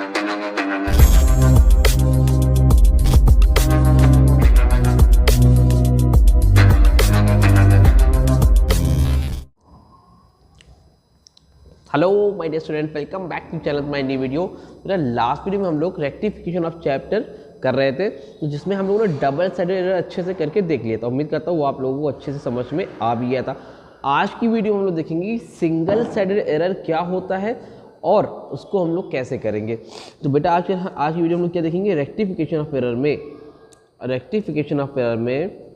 Hello my dear student, welcome back to channel my new video. मेरा last video में हम लोग rectification of chapter कर रहे थे, जिसमें हम लोगों ने डबल साइडेड एरर अच्छे से करके देख लिया था। उम्मीद करता हूँ वो आप लोगों को अच्छे से समझ में आ भी गया था। आज की वीडियो में हम लोग देखेंगे कि सिंगल साइडेड एरर क्या होता है और उसको हम लोग कैसे करेंगे। तो बेटा आज की वीडियो में हम लोग क्या देखेंगे, रेक्टिफिकेशन ऑफ एरर में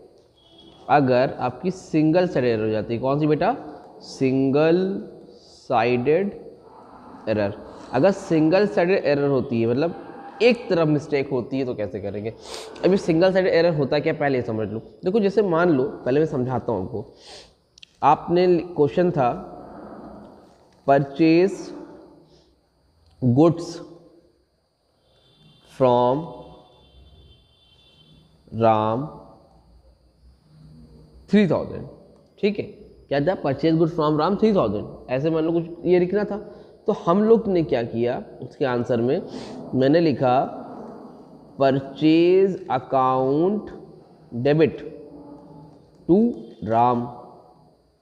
अगर आपकी सिंगल साइडेड एरर हो जाती है, कौन सी बेटा, सिंगल साइडेड एरर। अगर सिंगल साइडेड एरर होती है मतलब एक तरफ मिस्टेक होती है तो कैसे करेंगे। अभी सिंगल साइडेड एरर होता है क्या, पहले ये समझ लो। देखो जैसे मान लो, पहले मैं समझाता हूँ आपको। आपने क्वेश्चन था परचेज गुड्स फ्रॉम राम 3000, ठीक है। क्या था, परचेज गुड्स फ्रॉम राम 3000, ऐसे मान लो कुछ ये लिखना था। तो हम लोग ने क्या किया, उसके आंसर में मैंने लिखा purchase account debit to Ram.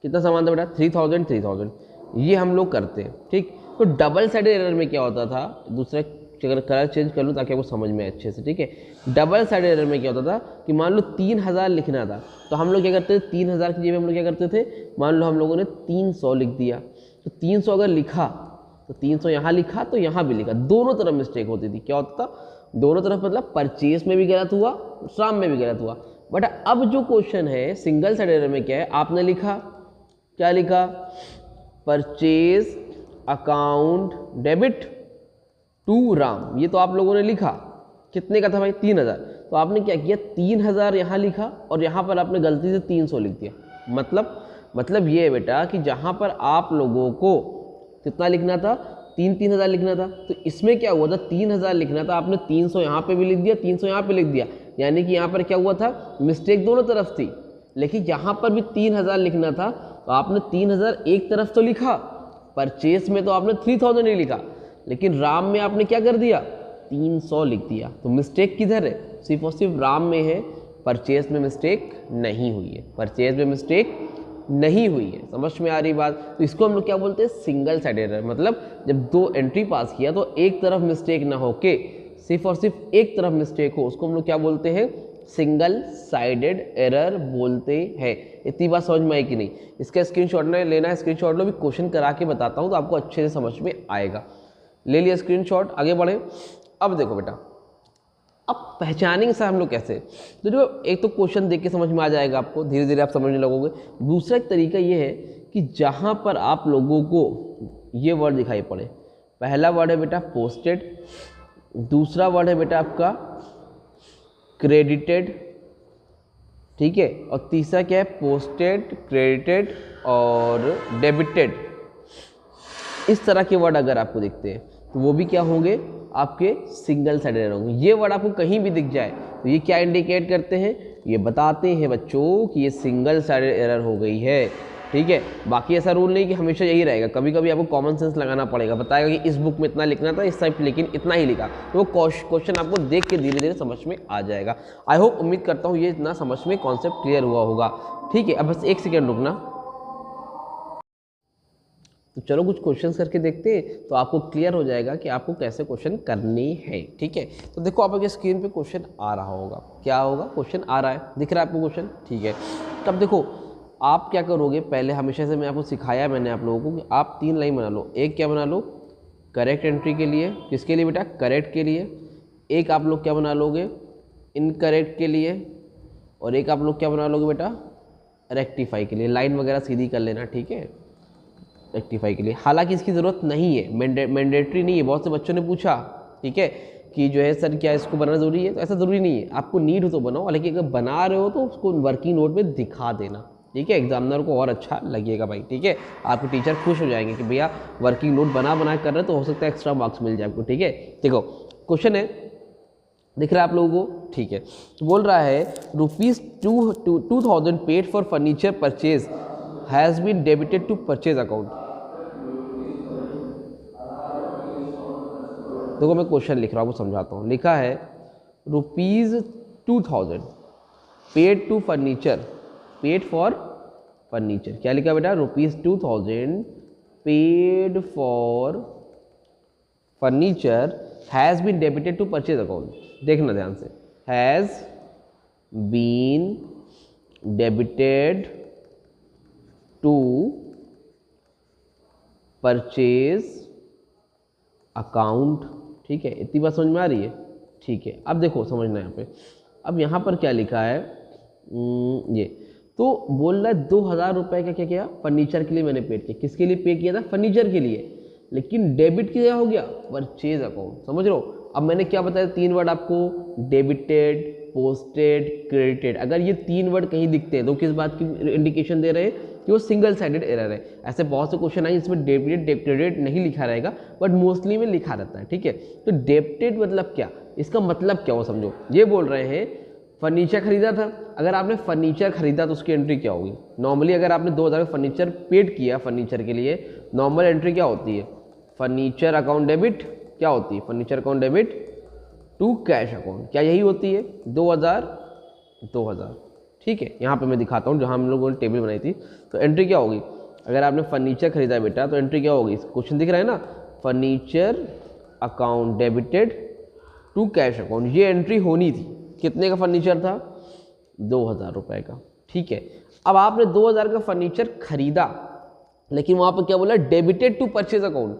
कितना सामान था बेटा, 3000। ये हम लोग करते हैं, ठीक। तो डबल साइडेड एरर में क्या होता था, दूसरा अगर कलर चेंज कर लूँ ताकि आपको समझ में अच्छे से, ठीक है। डबल साइडेड एरर में क्या होता था कि मान लो 3000 लिखना था, तो हम लोग क्या करते थे, 3000 की जगह हम लोग क्या करते थे, मान लो हम लोगों ने 300 लिख दिया। तो 300 अगर लिखा तो 300 यहाँ लिखा तो यहाँ भी लिखा, दोनों तरफ मिस्टेक होती थी। क्या होता था, दोनों तरफ, मतलब परचेज में भी गलत हुआ, श्राम में भी गलत हुआ। बट अब जो क्वेश्चन है सिंगल साइडेड एरर में क्या है, आपने लिखा, क्या लिखा, purchase account debit to Ram. ये तो आप लोगों ने लिखा, कितने का था भाई, 3000। तो आपने क्या किया, 3000 यहाँ लिखा और यहाँ पर आपने गलती से 300 लिख दिया। मतलब ये है बेटा कि जहाँ पर आप लोगों को कितना लिखना था, 3000 लिखना था, तो इसमें क्या हुआ था, 3000 लिखना था, आपने 300 यहाँ पे भी लिख दिया, 300 यहाँ पे लिख दिया। यानी कि यहाँ पर क्या हुआ था, मिस्टेक दोनों तरफ थी। लेकिन यहाँ पर भी 3000 लिखना था, तो आपने 3000 एक तरफ तो लिखा, परचेस में तो आपने 3000 नहीं लिखा, लेकिन राम में आपने क्या कर दिया, 300 लिख दिया। तो मिस्टेक किधर है, सिर्फ और सिर्फ राम में है, परचेज में मिस्टेक नहीं हुई है, परचेज में मिस्टेक नहीं हुई है। समझ में आ रही बात। तो इसको हम लोग क्या बोलते हैं, सिंगल साइडेड एरर। मतलब जब दो एंट्री पास किया तो एक तरफ मिस्टेक ना हो के सिर्फ और सिर्फ एक तरफ मिस्टेक हो, उसको हम लोग क्या बोलते हैं, सिंगल साइडेड एरर बोलते हैं। इतनी बात समझ में आई कि नहीं। इसका स्क्रीनशॉट लेना है, स्क्रीनशॉट लो, भी क्वेश्चन करा के बताता हूँ तो आपको अच्छे से समझ में आएगा। ले लिया स्क्रीनशॉट, आगे बढ़े। अब देखो बेटा, अब पहचानेंगे सर हम लोग कैसे। तो देखो, एक तो क्वेश्चन देख के समझ में आ जाएगा आपको, धीरे धीरे आप समझने लगोगे। दूसरा एक तरीका ये है कि जहाँ पर आप लोगों को ये वर्ड दिखाई पड़े, पहला वर्ड है बेटा पोस्टेड, दूसरा वर्ड है बेटा आपका क्रेडिटेड, ठीक है, और तीसरा क्या है, पोस्टेड, क्रेडिटेड और डेबिटेड। इस तरह के वर्ड अगर आपको दिखते हैं तो वो भी क्या होंगे, आपके सिंगल साइडेड एरर होंगे। ये वर्ड आपको कहीं भी दिख जाए तो ये क्या इंडिकेट करते हैं, ये बताते हैं बच्चों कि ये सिंगल साइडेड एरर हो गई है, ठीक है। बाकी ऐसा रूल नहीं कि हमेशा यही रहेगा, कभी कभी आपको कॉमन सेंस लगाना पड़ेगा, बताएगा कि इस बुक में इतना लिखना था, इस टाइप लेकिन इतना ही लिखा। तो वो क्वेश्चन आपको देख के धीरे धीरे समझ में आ जाएगा। आई होप, उम्मीद करता हूँ ये इतना समझ में कॉन्सेप्ट क्लियर हुआ होगा, ठीक है। अब बस एक सेकेंड रुकना। तो चलो कुछ क्वेश्चंस करके देखते हैं तो आपको क्लियर हो जाएगा कि आपको कैसे क्वेश्चन करनी है, ठीक है। तो देखो आपके स्क्रीन पे क्वेश्चन आ रहा होगा, क्या होगा, क्वेश्चन आ रहा है, दिख रहा है आपको क्वेश्चन, ठीक है। तब देखो आप क्या करोगे, पहले हमेशा से मैं आपको सिखाया मैंने आप लोगों को कि आप 3 लाइन बना लो। एक क्या बना लो, करेक्ट एंट्री के लिए, किसके लिए बेटा, करेक्ट के लिए। एक आप लोग क्या बना लोगे, इनकरेक्ट के लिए, और एक आप लोग क्या बना लोगे बेटा, रेक्टिफाई के लिए। लाइन वगैरह सीधी कर लेना, ठीक है, रेक्टिफाई के लिए। हालांकि इसकी ज़रूरत नहीं है, मैंडेटरी नहीं है। बहुत से बच्चों ने पूछा, ठीक है, कि जो है सर क्या इसको बनाना ज़रूरी है, तो ऐसा ज़रूरी नहीं है। आपको नीड हो तो बनाओ, लेकिन अगर बना रहे हो तो उसको वर्किंग नोट में दिखा देना, ठीक है। एग्जामिनर को और अच्छा लगेगा भाई, ठीक है। आपके टीचर खुश हो जाएंगे कि भैया वर्किंग नोट बना कर रहे, तो हो सकता है एक्स्ट्रा मार्क्स मिल जाए आपको, ठीक है। देखो क्वेश्चन है, दिख रहा है आप लोगों को, ठीक है। बोल रहा है ₹2000 paid for furniture purchase has been debited to purchase account. देखो मैं क्वेश्चन लिख रहा हूँ, आपको समझाता हूँ। लिखा है ₹2000 paid to furniture, paid for furniture. क्या लिखा बेटा? ₹2000 paid for furniture has been debited to purchase account. देखना ध्यान से, has been debited to purchase account. ठीक है, इतनी बात समझ में आ रही है? ठीक है, अब देखो समझना यहाँ पे। अब यहाँ पर क्या लिखा है, ये तो बोल रहा है 2000 रुपये का क्या किया? फर्नीचर के लिए मैंने पेड किया। किसके लिए पे किया था? फर्नीचर के लिए। लेकिन डेबिट क्या हो गया? Purchase account. समझ लो। अब मैंने क्या बताया? 3 वर्ड आपको, डेबिटेड, पोस्टेड, क्रेडिटेड। अगर ये 3 वर्ड कहीं दिखते हैं तो किस बात की इंडिकेशन दे रहे हैं? कि वो सिंगल साइडेड एरर है। ऐसे बहुत से क्वेश्चन आए इसमें डेबिटेड क्रेडिट नहीं लिखा रहेगा, बट मोस्टली में लिखा रहता है। ठीक है, तो डेबिटेड मतलब क्या? इसका मतलब क्या वो समझो। ये बोल रहे हैं फर्नीचर खरीदा था। अगर आपने फर्नीचर खरीदा तो उसकी एंट्री क्या होगी? नॉर्मली अगर आपने 2000 का फर्नीचर पेड किया फर्नीचर के लिए, नॉर्मल एंट्री क्या होती है? फर्नीचर अकाउंट डेबिट क्या होती है? Furniture account debit to cash account. क्या यही होती है? 2000। ठीक है, यहाँ पे मैं दिखाता हूँ जहाँ हम लोगों ने टेबल बनाई थी। तो एंट्री क्या होगी? अगर आपने फर्नीचर खरीदा है बेटा तो एंट्री क्या होगी? क्वेश्चन दिख रहा है ना, furniture account debited to cash account. ये एंट्री होनी थी। कितने का फर्नीचर था? 2000 रुपये का। ठीक है, अब आपने 2000 का फर्नीचर खरीदा, लेकिन वहाँ पर क्या बोला? Debited to purchase account.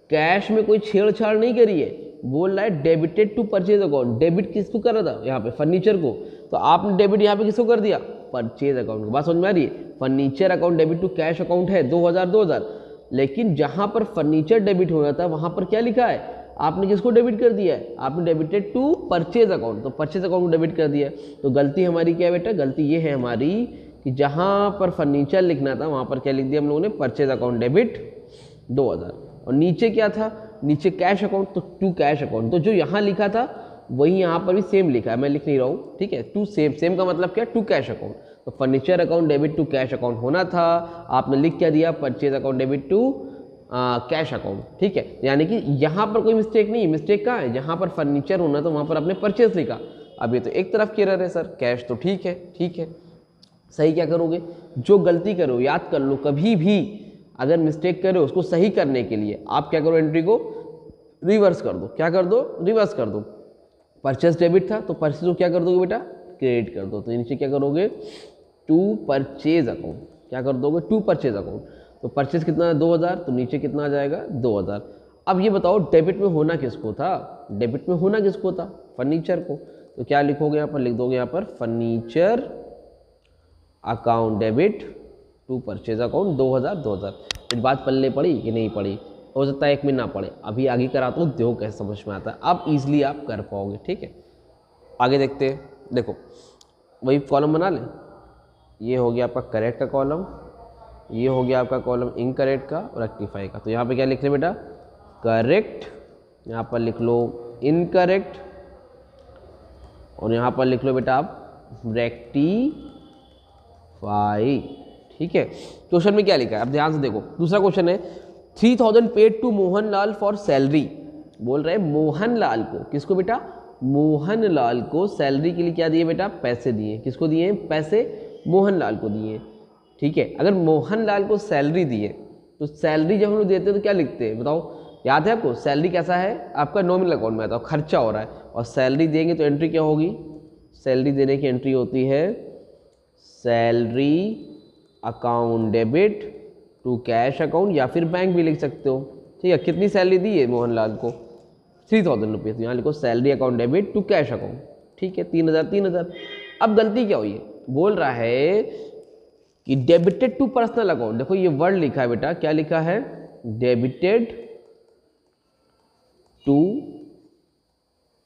Cash में कोई छेड़छाड़ नहीं करी है, बोल रहा है debited to purchase account. Debit किसको कर रहा था? यहाँ पे फर्नीचर को। तो आपने डेबिट यहाँ पे किसको कर दिया? परचेज अकाउंट को। बात समझ में आ रही है? Furniture account debit to cash account है 2000, लेकिन जहाँ पर फर्नीचर डेबिट हो रहा था वहाँ पर क्या लिखा है? आपने किसको डेबिट कर दिया है? आपने डेबिटेड टू परचेज अकाउंट। तो परचेज अकाउंट को डेबिट कर दिया है। तो गलती हमारी क्या है बेटा? गलती ये है हमारी कि जहाँ पर फर्नीचर लिखना था वहाँ पर क्या लिख दिया हम लोगों ने? Purchase account debit 2000। और नीचे क्या था? नीचे कैश अकाउंट, तो टू कैश अकाउंट। तो जो यहाँ लिखा था वही यहाँ पर भी सेम लिखा है, मैं लिख नहीं रहा हूँ। ठीक है, टू सेम का मतलब क्या? To cash account. तो furniture account debit to cash account होना था, आपने लिख क्या दिया? Purchase account debit to cash account. ठीक है, यानी कि यहाँ पर कोई मिस्टेक नहीं है। मिस्टेक कहाँ है? जहाँ पर फर्नीचर होना तो वहाँ पर आपने परचेज लिखा। अब ये तो एक तरफ की एरर है सर, कैश तो ठीक है। ठीक है, सही क्या करोगे? जो गलती करो याद कर लो, कभी भी अगर मिस्टेक करो उसको सही करने के लिए आप क्या करो? एंट्री को रिवर्स कर दो। क्या कर दो? रिवर्स कर दो। परचेज डेबिट था तो परचेज को क्या कर दोगे बेटा? क्रेडिट कर दो। तो नीचे क्या करोगे? To purchase account. क्या कर दोगे? To purchase account. तो परचेज कितना है? 2000। तो नीचे कितना आ जाएगा? 2000। अब ये बताओ डेबिट में होना किसको था? डेबिट में होना किसको था? फर्नीचर को। तो क्या लिखोगे यहाँ पर? लिख दोगे यहाँ पर furniture account debit to purchase account 2000। फिर बात पल्ले पड़ी कि नहीं पड़ी? हो सकता है 1 मिनट ना पड़े, अभी आगे कराता हूँ, देखो कैसे समझ में आता है। अब इजीली आप कर पाओगे। ठीक है, आगे देखते हैं। देखो वही कॉलम बना लें। ये हो गया आपका करेक्ट का कॉलम, ये हो गया आपका कॉलम इनकरेक्ट का और रेक्टिफाई का। तो यहाँ पे क्या लिख ले बेटा? करेक्ट। यहाँ पर लिख लो इनकरेक्ट और यहाँ पर लिख लो बेटा आप रेक्टिफाई। ठीक है, क्वेश्चन में क्या लिखा है अब ध्यान से देखो। दूसरा क्वेश्चन है 3000 paid to Mohanlal for salary. बोल रहे हैं मोहनलाल को, किसको बेटा? मोहनलाल को सैलरी के लिए क्या दिए बेटा? पैसे दिए। किसको दिए? पैसे मोहनलाल को दिए। ठीक है, अगर मोहनलाल को सैलरी दिए तो सैलरी जब हम लोग देते हैं तो क्या लिखते हैं बताओ? याद है आपको? सैलरी कैसा है आपका? नॉमिनल अकाउंट में आता है, खर्चा हो रहा है। और सैलरी देंगे तो एंट्री क्या होगी? सैलरी देने की एंट्री होती है salary account debit to cash account, या फिर बैंक भी लिख सकते हो। ठीक है, कितनी सैलरी दी है मोहनलाल को? 3000 रुपये। तो यहाँ लिखो salary account debit to cash account. ठीक है, 3000। अब गलती क्या हुई है? बोल रहा है कि डेबिटेड टू पर्सनल अकाउंट। देखो ये वर्ड लिखा है बेटा, क्या लिखा है? Debited to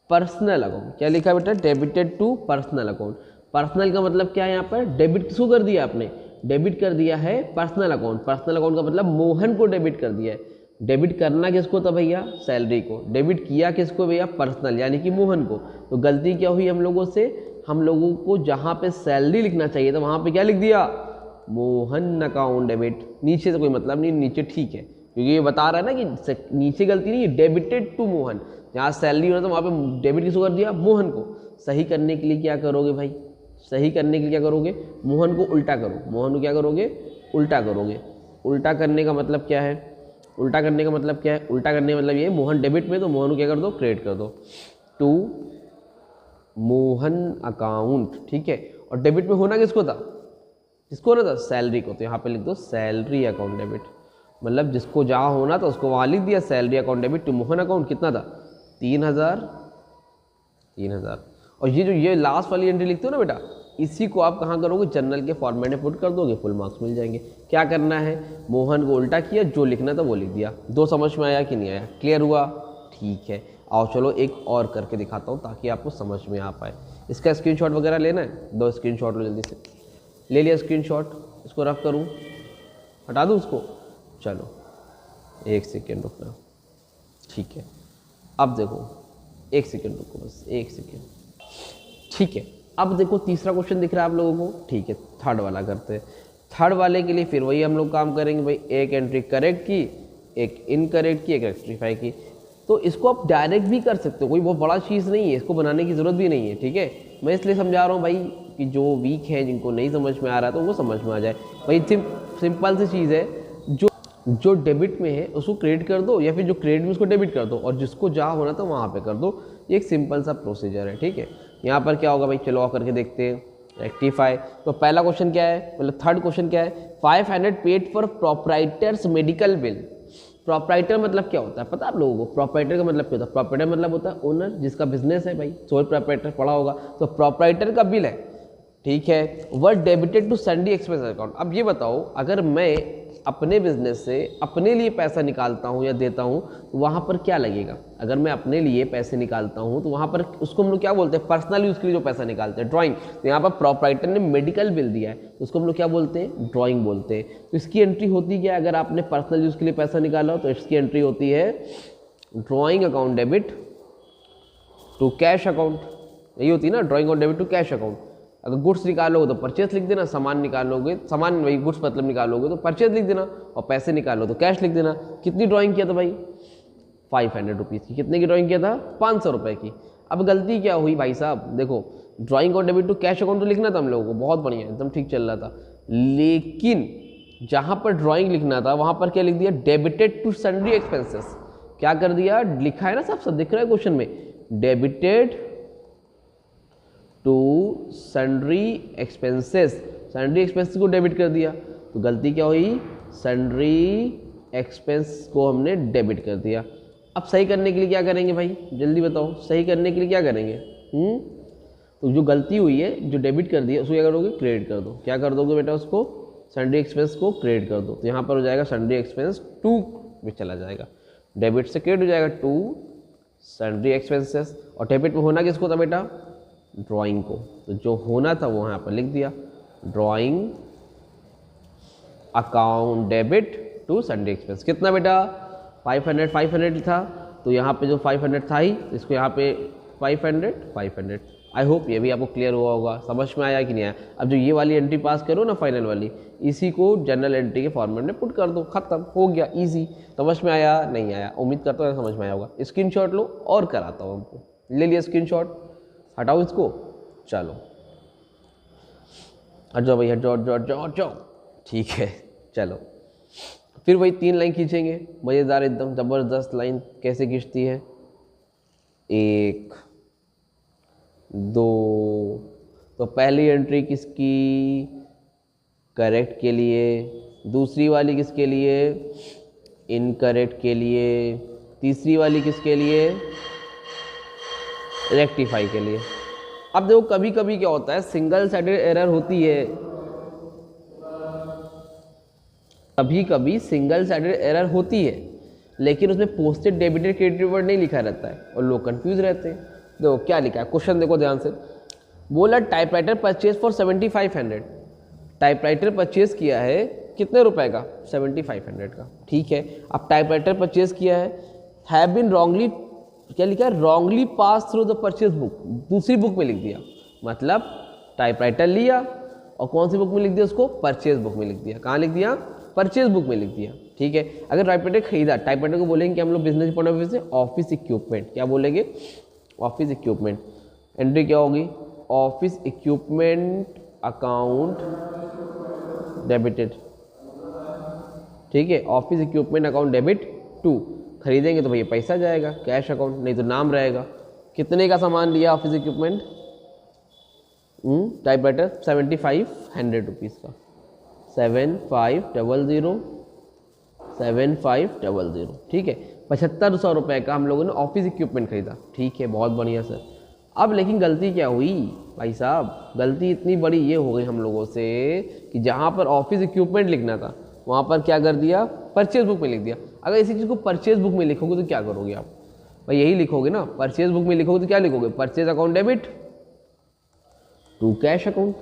personal account. क्या लिखा है बेटा? Debited to personal account. Personal का मतलब क्या है? यहाँ पर डेबिट किसको कर दिया आपने? डेबिट कर दिया है पर्सनल अकाउंट। पर्सनल अकाउंट का मतलब मोहन को डेबिट कर दिया है। डेबिट करना किसको था भैया? सैलरी को। डेबिट किया किसको भैया? पर्सनल यानी कि मोहन को। तो गलती क्या हुई हम लोगों से? हम लोगों को जहाँ पे सैलरी लिखना चाहिए था वहाँ पे क्या लिख दिया? Mohan account debit. नीचे से कोई मतलब नहीं, नीचे ठीक है, क्योंकि ये बता रहा है ना कि नीचे गलती नहीं है, डेबिटेड टू मोहन। यहाँ सैलरी होना तो वहाँ पे डेबिट किसको कर दिया, मोहन को। सही करने के लिए क्या करोगे भाई, सही करने के लिए क्या करोगे, मोहन को उल्टा करो। मोहन को क्या करोगे, उल्टा करोगे। उल्टा करने का मतलब क्या है, उल्टा करने का मतलब क्या है, उल्टा करने का मतलब ये मोहन डेबिट में तो मोहन को क्या कर दो, क्रेडिट कर दो टू मोहन अकाउंट, ठीक है। और डेबिट में होना किसको था, किसको होना था, सैलरी को। तो यहाँ पे लिख दो सैलरी अकाउंट डेबिट, मतलब जिसको जहाँ होना था उसको वहाँ लिख दिया salary account debit to Mohan account. कितना था, 3000। और ये जो ये लास्ट वाली एंट्री लिखते हो ना बेटा, इसी को आप कहाँ करोगे, जनरल के फॉर्मेट में पुट कर दोगे, फुल मार्क्स मिल जाएंगे। क्या करना है, मोहन को उल्टा किया, जो लिखना था वो लिख दिया। दो समझ में आया कि नहीं आया, क्लियर हुआ, ठीक है। आओ चलो एक और करके दिखाता हूँ ताकि आपको समझ में आ पाए। इसका स्क्रीनशॉट वगैरह लेना है, दो स्क्रीनशॉट लो जल्दी से। ले लिया स्क्रीनशॉट, इसको रफ करूँ, हटा दूँ उसको, चलो एक सेकेंड रुकना, ठीक है। अब देखो एक सेकेंड रुको, बस एक सेकेंड, ठीक है। अब देखो तीसरा क्वेश्चन दिख रहा है आप लोगों को, ठीक है। थर्ड वाला करते हैं। थर्ड वाले के लिए फिर वही हम लोग काम करेंगे भाई, एक एंट्री करेक्ट की, एक इनकरेक्ट की, एक रेक्टिफाई की। तो इसको आप डायरेक्ट भी कर सकते हो, कोई बहुत बड़ा चीज़ नहीं है, इसको बनाने की ज़रूरत भी नहीं है, ठीक है। मैं इसलिए समझा रहा हूँ भाई कि जो वीक हैं, जिनको नहीं समझ में आ रहा तो वो समझ में आ जाए भाई। सिंपल सी चीज़ है, जो डेबिट में है उसको क्रेडिट कर दो, या फिर जो क्रेडिट में उसको डेबिट कर दो, और जिसको जहाँ होना था वहाँ पे कर दो। ये एक सिंपल सा प्रोसीजर है, ठीक है। यहाँ पर क्या होगा भाई, चलो और करके देखते हैं। रेक्टिफाई, तो पहला क्वेश्चन क्या है, मतलब थर्ड क्वेश्चन क्या है, 500 paid for proprietors medical bill. Proprietor मतलब क्या होता है पता है आप लोगों को, प्रोप्राइटर का मतलब क्या होता है, प्रोप्राइटर मतलब होता है ओनर, जिसका बिजनेस है भाई, सोल प्रोप्राइटर पढ़ा होगा। तो प्रोप्राइटर का बिल है, ठीक है, वह debited to sundry expense account. अब ये बताओ, अगर मैं अपने बिजनेस से अपने लिए पैसा निकालता हूँ या देता हूँ तो वहाँ पर क्या लगेगा। अगर मैं अपने लिए पैसे निकालता हूँ तो वहाँ पर उसको हम लोग क्या बोलते हैं, पर्सनल यूज़ के लिए जो पैसा निकालते हैं, ड्राइंग। तो यहाँ पर प्रोप्राइटर ने मेडिकल बिल दिया है तो उसको हम लोग क्या बोलते हैं, ड्राइंग बोलते हैं। तो इसकी एंट्री होती क्या है, अगर आपने पर्सनल यूज़ के लिए पैसा निकाला हो तो इसकी एंट्री होती है drawing account debit to cash account. यही होती है ना, drawing account debit to cash account. अगर गुड्स निकालोगे तो परचेस लिख देना, सामान निकालोगे, सामान वही गुड्स मतलब निकालोगे तो परचेस लिख देना, और पैसे निकालो तो कैश लिख देना। कितनी ड्राइंग किया था भाई, 500 रुपीज़ की। कितने की ड्राइंग किया था, 500 रुपये की। अब गलती क्या हुई भाई साहब, देखो drawing account debit to cash account तो लिखना था हम लोगों को, बहुत बढ़िया एकदम ठीक चल रहा था, लेकिन जहाँ पर ड्राइंग लिखना था वहाँ पर क्या लिख दिया, डेबिटेड टू सन्ड्री एक्सपेंसेस। क्या कर दिया, लिखा है ना सब दिख रहा है क्वेश्चन में, debited to sundry expenses. Sundry expenses को डेबिट कर दिया, तो गलती क्या हुई, सन्ड्री एक्सपेंस को हमने डेबिट कर दिया। अब सही करने के लिए क्या करेंगे भाई, जल्दी बताओ, सही करने के लिए क्या करेंगे। तो जो गलती हुई है, जो डेबिट कर दिया, उसको क्या करोगे, क्रेडिट कर दो। क्या कर दोगे बेटा, उसको सन्ड्री एक्सपेंस को क्रेडिट कर दो। तो यहाँ पर हो जाएगा सन्ड्री एक्सपेंस टू में चला जाएगा, डेबिट से क्रेडिट हो जाएगा टू सन्ड्री एक्सपेंसेस। और डेबिट में होना किसको था बेटा, ड्राइंग को। तो जो होना था वो यहाँ पर लिख दिया, drawing account debit to sundry expense. कितना बेटा, 500 था, तो यहाँ पे जो 500 था ही, इसको यहाँ पे 500। आई होप ये भी आपको क्लियर हुआ होगा, समझ में आया कि नहीं आया। अब जो ये वाली एंट्री पास करो ना, फाइनल वाली, इसी को जनरल एंट्री के फॉर्मेट में पुट कर दो, खत्म हो गया, इजी। समझ में आया, नहीं आया, उम्मीद करता हूँ समझ में आया होगा। स्क्रीनशॉट लो और कराता हूँ हमको, ले लिया स्क्रीनशॉट, हटाओ इसको, चलो हट जाओ भाई, हट जाओ, ठीक है। चलो फिर वही 3 लाइन खींचेंगे, मज़ेदार एकदम ज़बरदस्त लाइन। कैसे खींचती है, 1 2, तो पहली एंट्री किसकी, करेक्ट के लिए, दूसरी वाली किसके लिए, इनकरेक्ट के लिए, तीसरी वाली किसके लिए, रेक्टिफाई के लिए। अब देखो कभी कभी क्या होता है, सिंगल साइडेड एरर होती है, कभी कभी सिंगल साइडेड एरर होती है, लेकिन उसमें पोस्टेड डेबिटेड क्रेडिटेड वर्ड नहीं लिखा रहता है और लोग कंफ्यूज रहते हैं। देखो क्या लिखा है, क्वेश्चन देखो ध्यान से, बोला typewriter purchase for 7500। Typewriter purchase किया है कितने रुपए का, 7500 का, ठीक है। अब टाइपराइटर परचेज किया है, हैव बीन रॉन्गली, क्या लिखा है, wrongly pass through the purchase book, दूसरी बुक में लिख दिया। मतलब टाइपराइटर लिया और कौन सी बुक में लिख दिया उसको, परचेज बुक में लिख दिया। कहाँ लिख दिया, परचेज बुक में लिख दिया, ठीक है। अगर टाइपराइटर खरीदा, टाइपराइटर को बोलेंगे कि हम लोग बिजनेस पॉइंट ऑफ व्यू से ऑफिस इक्विपमेंट, क्या बोलेंगे, ऑफिस इक्विपमेंट। एंट्री क्या होगी, ऑफिस इक्विपमेंट अकाउंट डेबिटेड, ठीक है। Office equipment account debit to, खरीदेंगे तो भैया पैसा जाएगा कैश अकाउंट, नहीं तो नाम रहेगा। कितने का सामान लिया ऑफिस इक्विपमेंट, टाइपराइटर 7500 रुपीज़ का, 7500, ठीक है। 7500 रुपये का हम लोगों ने ऑफिस इक्विपमेंट खरीदा, ठीक है, बहुत बढ़िया सर। अब लेकिन गलती क्या हुई भाई साहब, गलती इतनी बड़ी ये हो गई हम लोगों से कि जहाँ पर ऑफिस इक्विपमेंट लिखना था वहाँ पर क्या कर दिया, परचेज बुक में लिख दिया। अगर इसी चीज़ को परचेज बुक में लिखोगे तो क्या करोगे आप भाई, यही लिखोगे ना, परचेज बुक में लिखोगे तो क्या लिखोगे, purchase account debit to cash account.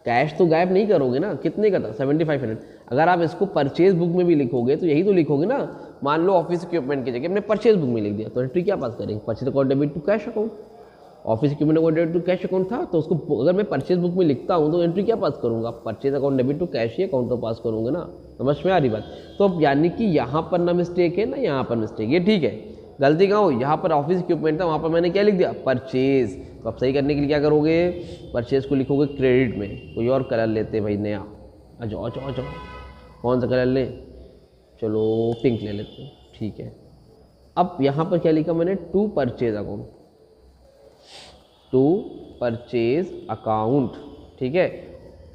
Cash तो गायब नहीं करोगे ना, कितने का था 7500। अगर आप इसको परचेज बुक में भी लिखोगे तो यही तो लिखोगे ना। मान लो ऑफिस इक्विपमेंट की जगह हमने परचेज बुक में लिख दिया, तो एंट्री क्या पास करेंगे, purchase account debit to cash account. Office equipment account debit to cash account था, तो उसको अगर मैं परचेज बुक में लिखता हूँ तो एंट्री क्या पास करूँगा, purchase account debit to cash ही अकाउंट तो पास करूँगा ना। समझ में आ रही बात। तो अब यानी कि यहाँ पर ना मिस्टेक है ना यहाँ पर मिस्टेक, ये ठीक है। गलती कहाँ हो, यहाँ पर ऑफिस इक्विपमेंट था, वहाँ पर मैंने क्या लिख दिया, परचेज। तो अब सही करने के लिए क्या करोगे, परचेज को लिखोगे क्रेडिट में। कोई और कलर लेते भाई नया, आ जाओ। कौन सा कलर लें, चलो पिंक ले लेते हैं, ठीक है। अब यहाँ पर क्या लिखा मैंने, to purchase account, to purchase account, ठीक है।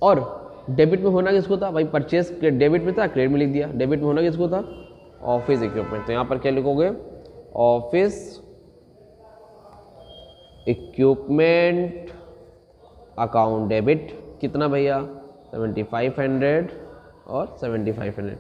और डेबिट में होना किसको था भाई, परचेज डेबिट में था, क्रेडिट में लिख दिया। डेबिट में होना किसको था, ऑफिस इक्विपमेंट, तो यहाँ पर क्या लिखोगे, ऑफिस इक्विपमेंट अकाउंट डेबिट, कितना भैया 7500 और 7500।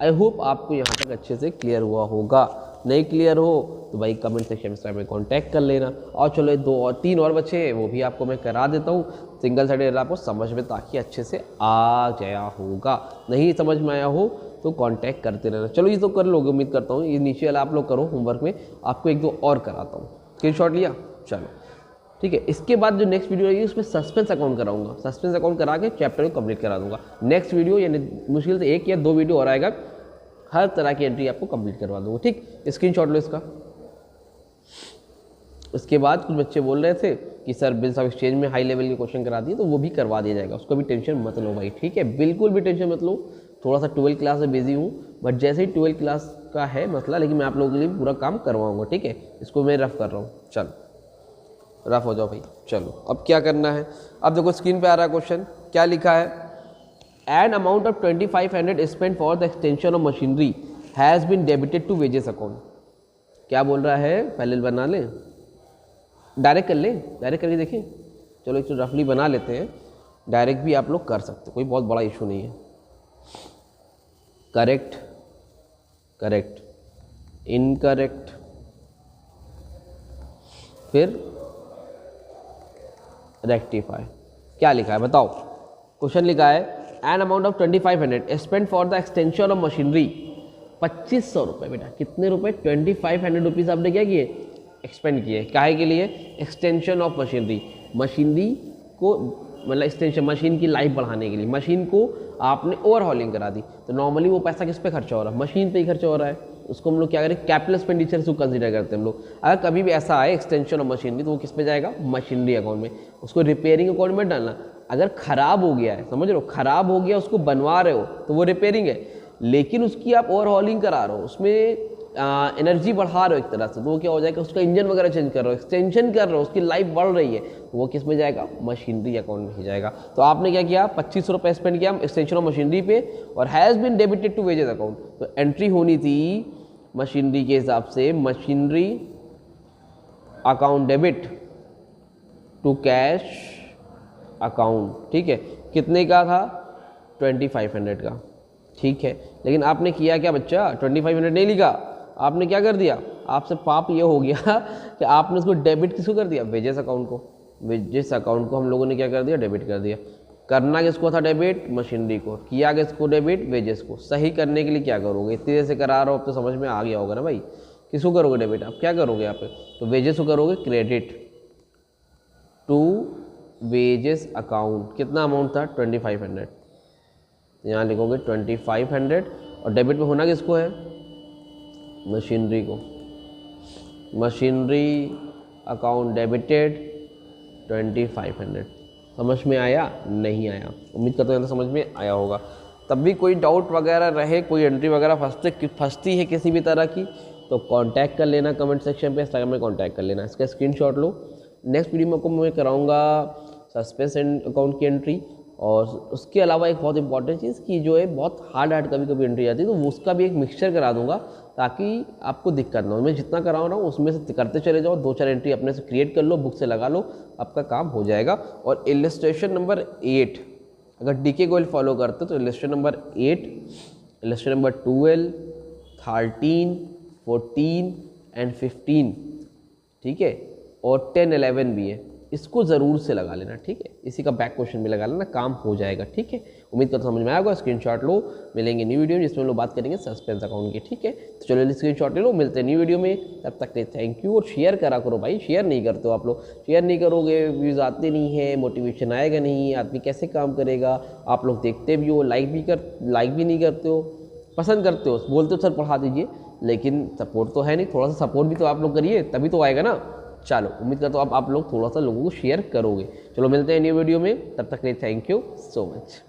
आई होप आपको यहाँ तक अच्छे से क्लियर हुआ होगा। नहीं क्लियर हो तो भाई कमेंट सेक्शन में कांटेक्ट कर लेना। और चलो 2 और 3 और बच्चे हैं, वो भी आपको मैं करा देता हूँ सिंगल साइड एरर आपको समझ में, ताकि अच्छे से आ गया होगा। नहीं समझ में आया हो तो कांटेक्ट करते रहना। चलो ये तो कर लोगे, उम्मीद करता हूँ। ये नीचे वाला आप लोग करो होमवर्क में, आपको 1-2 और कराता हूँ। स्क्रीनशॉट लिया, चलो ठीक है। इसके बाद जो नेक्स्ट वीडियो रहेगी उसमें सस्पेंस अकाउंट कराऊंगा, सस्पेंस अकाउंट करा के चैप्टर को कंप्लीट करा दूंगा। नेक्स्ट वीडियो यानी मुश्किल से 1 या 2 वीडियो और आएगा, हर तरह की एंट्री आपको कंप्लीट करवा दूंगा, ठीक। स्क्रीनशॉट लो इसका। उसके बाद कुछ बच्चे बोल रहे थे कि सर बिल्स ऑफ एक्सचेंज में हाई लेवल के क्वेश्चन करा दिए, तो वो भी करवा दिया जाएगा, उसको भी टेंशन मत लो भाई, ठीक है। बिल्कुल भी टेंशन मत लो। थोड़ा सा 12th क्लास में बिजी हूँ, बट जैसे ही 12th क्लास का है मसला, लेकिन मैं आप लोगों के लिए पूरा काम करवाऊँगा, ठीक है। इसको मैं रफ कर रहा हूँ, चलो रफ हो जाओ भाई। चलो अब क्या करना है, अब देखो स्क्रीन पे आ रहा है क्वेश्चन, क्या लिखा है, an amount of 2500 spend for the extension of machinery has been debited to wages account. क्या बोल रहा है, पहले बना लें, डायरेक्ट कर लें, डायरेक्ट करके देखें। चलो एक तो रफली बना लेते हैं, डायरेक्ट भी आप लोग कर सकते हो, कोई बहुत बड़ा इशू नहीं है। करेक्ट, करेक्ट, इनकरेक्ट, फिर रेक्टिफाई। क्या लिखा है बताओ, क्वेश्चन लिखा है an amount of 2500 spend for the extension of machinery. 2500 रुपये बेटा, कितने रुपए, 2500 रुपीज़ आपने क्या किए, एक्सपेंड किए, काहे के लिए, एक्सटेंशन ऑफ मशीनरी। मशीनरी को मतलब एक्सटेंशन, मशीन की लाइफ बढ़ाने के लिए, मशीन को आपने ओवरहॉलिंग करा दी। तो नॉर्मली वो पैसा किस पे खर्चा हो रहा है, मशीन पे ही खर्चा हो रहा है। उसको हम लोग क्या करें, कैपिटल एक्सपेंडिचर को कंसीडर करते हैं हम लोग। अगर कभी भी ऐसा आए एक्सटेंशन ऑफ मशीनरी, तो वो किस पे जाएगा, मशीनरी अकाउंट में। उसको रिपेयरिंग अकाउंट में डालना। अगर खराब हो गया है, समझ रहे हो, खराब हो गया, उसको बनवा रहे हो तो वो रिपेयरिंग है, लेकिन उसकी आप ओवरहॉलिंग करा रहे हो, उसमें एनर्जी बढ़ा रहे हो एक तरह से, तो वो क्या हो जाएगा, उसका इंजन वगैरह चेंज कर रहे हो, एक्सटेंशन कर रहे हो, उसकी लाइफ बढ़ रही है, तो वो किस में जाएगा, मशीनरी अकाउंट में ही जाएगा। तो आपने क्या किया, 2500 रुपये स्पेंड किया एक्सटेंशन ऑफ मशीनरी पे, और has been debited to wages account. तो एंट्री होनी थी मशीनरी के हिसाब से, machinery account debit to cash account, ठीक है। कितने का था, 2500 का, ठीक है। लेकिन आपने किया क्या बच्चा, 2500 नहीं लिखा, आपने क्या कर दिया, आपसे पाप ये हो गया कि आपने उसको डेबिट किसको कर दिया, वेजेस अकाउंट को। वेजेस अकाउंट को हम लोगों ने क्या कर दिया, डेबिट कर दिया। करना किसको था, डेबिट मशीनरी को, किया किसको, डेबिट वेजेस को। सही करने के लिए क्या करोगे, इतनी देर से करा रहा हो, अब तो समझ में आ गया होगा ना भाई। किसको करोगे डेबिट, आप क्या करोगे यहाँ पे, तो वेजेस को करोगे क्रेडिट टू वेजेस अकाउंट। कितना अमाउंट था, 2500, तो यहाँ लिखोगे 2500 और डेबिट में होना किसको है, मशीनरी को। Machinery account debited 2500। समझ में आया? नहीं आया? उम्मीद करता हूँ समझ में आया होगा। तब भी कोई डाउट वगैरह रहे, कोई एंट्री वगैरह फंसती है किसी भी तरह की, तो कांटेक्ट कर लेना कमेंट सेक्शन पे, इंस्टाग्राम में कांटेक्ट कर लेना, इसका स्क्रीनशॉट लो। नेक्स्ट वीडियो में आपको मैं कराऊंगा सस्पेंस अकाउंट की एंट्री, और उसके अलावा एक बहुत इंपॉर्टेंट चीज़ की जो है बहुत हार्ड कभी कभी एंट्री आती है, तो वो उसका भी एक मिक्सचर करा दूंगा ताकि आपको दिक्कत ना हो। मैं जितना करा रहा हूँ उसमें से करते चले जाओ, 2-4 एंट्री अपने से क्रिएट कर लो, बुक से लगा लो, आपका काम हो जाएगा। और इलस्ट्रेशन नंबर 8 अगर डीके गोयल फॉलो करते हो तो illustration number 8, illustration number 12, 13, 14 and 15, ठीक है, और 10, 11 भी है, इसको ज़रूर से लगा लेना, ठीक है। इसी का बैक क्वेश्चन भी लगा लेना, काम हो जाएगा, ठीक है। उम्मीद करता हूँ समझ में आएगा। स्क्रीनशॉट लो, मिलेंगे न्यू वीडियो जिसमें हम लोग बात करेंगे सस्पेंस अकाउंट की, ठीक है। तो चलो स्क्रीनशॉट ले लो, मिलते हैं न्यू वीडियो में, तब तक के थैंक यू। और शेयर करा करो भाई, शेयर नहीं करते हो आप लोग, शेयर नहीं करोगे व्यूज़ आते नहीं है, मोटिवेशन आएगा नहीं, आदमी कैसे काम करेगा। आप लोग देखते भी हो, लाइक भी नहीं करते हो, पसंद करते हो, बोलते हो सर पढ़ा दीजिए, लेकिन सपोर्ट तो है नहीं। थोड़ा सा सपोर्ट भी तो आप लोग करिए, तभी तो आएगा ना। चलो उम्मीद करता हूँ आप लोग थोड़ा सा लोगों को शेयर करोगे। चलो मिलते हैं न्यू वीडियो में, तब तक के लिए थैंक यू सो मच।